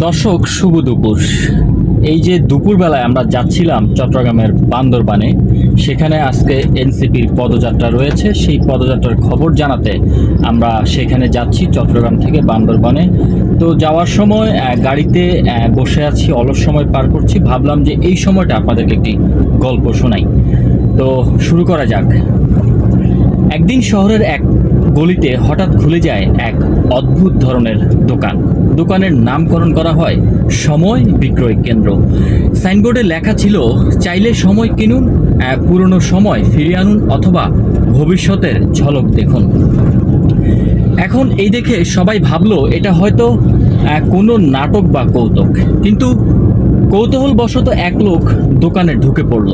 দর্শক শুভ দুপুর। এই যে দুপুরবেলায় আমরা যাচ্ছিলাম চট্টগ্রামের বান্দরবানে, সেখানে আজকে এনসিপির পদযাত্রা রয়েছে। সেই পদযাত্রার খবর জানাতে আমরা সেখানে যাচ্ছি চট্টগ্রাম থেকে বান্দরবানে। তো যাওয়ার সময় গাড়িতে বসে আছি, অলস সময় পার করছি। ভাবলাম যে এই সময়টা আপনাদেরকে একটি গল্প শোনাই। তো শুরু করা যাক। একদিন শহরের এক গলিতে হঠাৎ খুলে যায় এক অদ্ভুত ধরনের দোকান। দোকানের নামকরণ করা হয় সময় বিক্রয় কেন্দ্র। সাইনবোর্ডে লেখা ছিল, চাইলে সময় কিনুন, পুরনো সময় ফিরিয়ে আনুন, অথবা ভবিষ্যতের ঝলক দেখুন। এখন এই দেখে সবাই ভাবলো এটা হয়তো কোনো নাটক বা কৌতুক, কিন্তু কৌতূহলবশত এক লোক দোকানে ঢুকে পড়ল।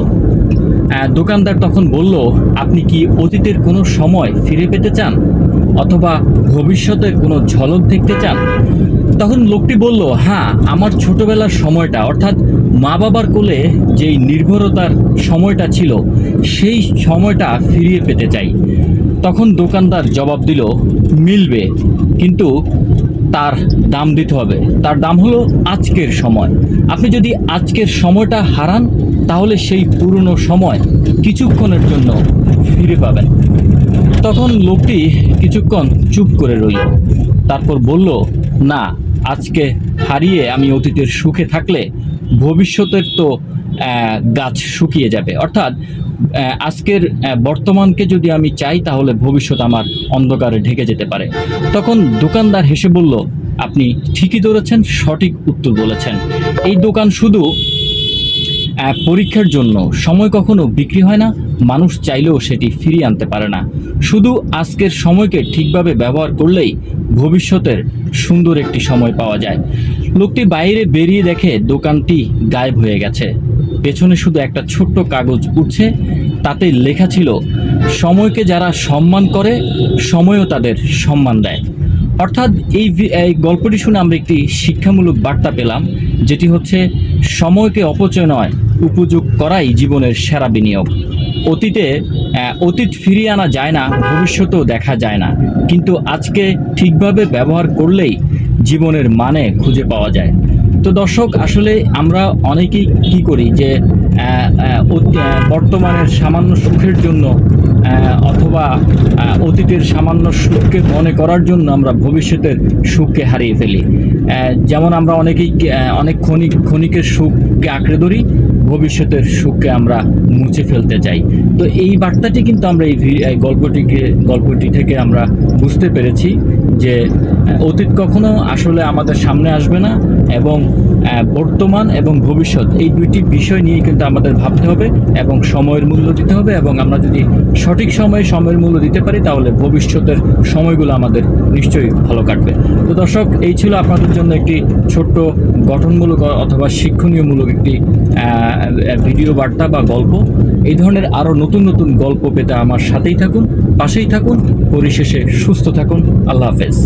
দোকানদার তখন বলল, আপনি কি অতীতের কোনো সময় ফিরে পেতে চান, অথবা ভবিষ্যতের কোনো ঝলক দেখতে চান? তখন লোকটি বলল, হ্যাঁ, আমার ছোটবেলার সময়টা, অর্থাৎ মা বাবার কোলে যেই নির্ভরতার সময়টা ছিল, সেই সময়টা ফিরিয়ে পেতে চাই। তখন দোকানদার জবাব দিল, মিলবে, কিন্তু তার দাম দিতে হবে। তার দাম হলো আজকের সময়। আপনি যদি আজকের সময়টা হারান, তাহলে সেই পুরনো সময় কিছুক্ষণের জন্য ফিরে পাবেন। তখন লোকটি কিছুক্ষণ চুপ করে রইল, তারপর বলল, না, আজকে হারিয়ে আমি অতীতের সুখে থাকলে ভবিষ্যতের তো গাছ শুকিয়ে যাবে। অর্থাৎ আজকের বর্তমানকে যদি আমি চাই, তাহলে ভবিষ্যৎ আমার অন্ধকারে ঢেকে যেতে পারে। তখন দোকানদার হেসে বলল, আপনি ঠিকই ধরেছেন, সঠিক উত্তর বলেছেন। এই দোকান শুধু পরীক্ষার জন্য। সময় কখনো বিক্রি হয় না, মানুষ চাইলেও সেটি ফিরিয়ে আনতে পারে না। শুধু আজকের সময়কে ঠিকভাবে ব্যবহার করলেই ভবিষ্যতের সুন্দর একটি সময় পাওয়া যায়। লোকটি বাইরে বেরিয়ে দেখে দোকানটি গায়েব হয়ে গেছে। পেছনে শুধু একটা ছোট্ট কাগজ উঠছে, তাতে লেখা ছিল, সময়কে যারা সম্মান করে, সময়ও তাদের সম্মান দেয়। অর্থাৎ এই গল্পটি শুনে আমরা একটি শিক্ষামূলক বার্তা পেলাম, যেটি হচ্ছে, সময়কে অপচয় নয়, উপযোগ করাই জীবনের সেরা বিনিয়োগ। অতীত ফিরিয়ে আনা যায় না, ভবিষ্যতেও দেখা যায় না, কিন্তু আজকে ঠিকভাবে ব্যবহার করলেই জীবনের মানে খুঁজে পাওয়া যায়। তো দর্শক, আসলে আমরা অনেকেই কি করি যে বর্তমানের সামান্য সুখের জন্য অথবা অতীতের সামান্য সুখকে মনে করার জন্য আমরা ভবিষ্যতের সুখকে হারিয়ে ফেলি। যেমন আমরা অনেকেই অনেক ক্ষণিকের সুখকে আঁকড়ে ধরি, ভবিষ্যতের সুখকে আমরা মুছে ফেলতে চাই। তো এই বার্তাটি কিন্তু আমরা এই গল্পটি থেকে আমরা বুঝতে পেরেছি যে অতীত কখনো আসলে আমাদের সামনে আসবে না, এবং বর্তমান এবং ভবিষ্যৎ এই দুইটি বিষয় নিয়ে কিন্তু আমাদের ভাবতে হবে এবং সময়ের মূল্য দিতে হবে। এবং আমরা যদি সঠিক সময়ে সময়ের মূল্য দিতে পারি, তাহলে ভবিষ্যতের সময়গুলো আমাদের নিশ্চয়ই ভালো কাটবে। তো দর্শক, এই ছিল আপনাদের জন্য একটি ছোট্ট গঠনমূলক অথবা শিক্ষণীয়মূলক একটি ভিডিও বার্তা বা গল্প। এই ধরনের আরও নতুন নতুন গল্প পেতে আমার সাথেই থাকুন, পাশেই থাকুন। পরিশেষে সুস্থ থাকুন। আল্লাহ হাফেজ।